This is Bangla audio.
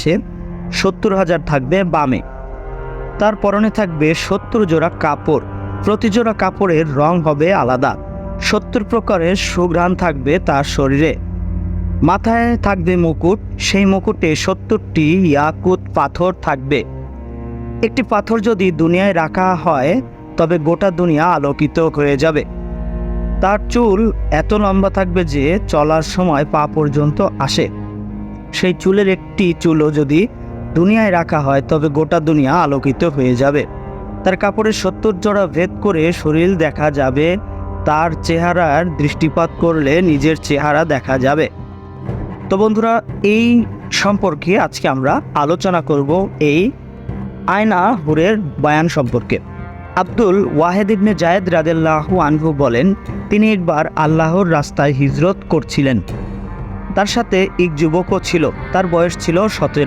পাশে, 70,000 থাকবে বামে। তার পরনে থাকবে 70 জোড়া কাপড়, প্রতি জোড়া কাপড়ের রং হবে আলাদা। 70 প্রকারের সুঘ্রাণ থাকবে তার শরীরে। মাথায় থাকবে মুকুট, সেই মুকুটে 70টি ইয়াকুত পাথর থাকবে। একটি পাথর যদি দুনিয়ায় রাখা হয় তবে গোটা দুনিয়া আলোকিত হয়ে যাবে। তার চুল এত লম্বা থাকবে যে চলার সময় পা পর্যন্ত আসে। সেই চুলের একটি চুলও যদি দুনিয়ায় রাখা হয় তবে গোটা দুনিয়া আলোকিত হয়ে যাবে। তার কাপড়ের 70 জোড়া ভেদ করে শরীর দেখা যাবে। তার চেহারার দৃষ্টিপাত করলে নিজের চেহারা দেখা যাবে। তো বন্ধুরা, এই সম্পর্কে আজকে আমরা আলোচনা করব এই আয়না হুরের বয়ান সম্পর্কে। আব্দুল ওয়াহেদ ইবনে জায়েদ রাদিয়াল্লাহু আনহু বলেন, তিনি একবার আল্লাহর রাস্তায় হিজরত করছিলেন। তার সাথে এক যুবকও ছিল, তার বয়স ছিল 17।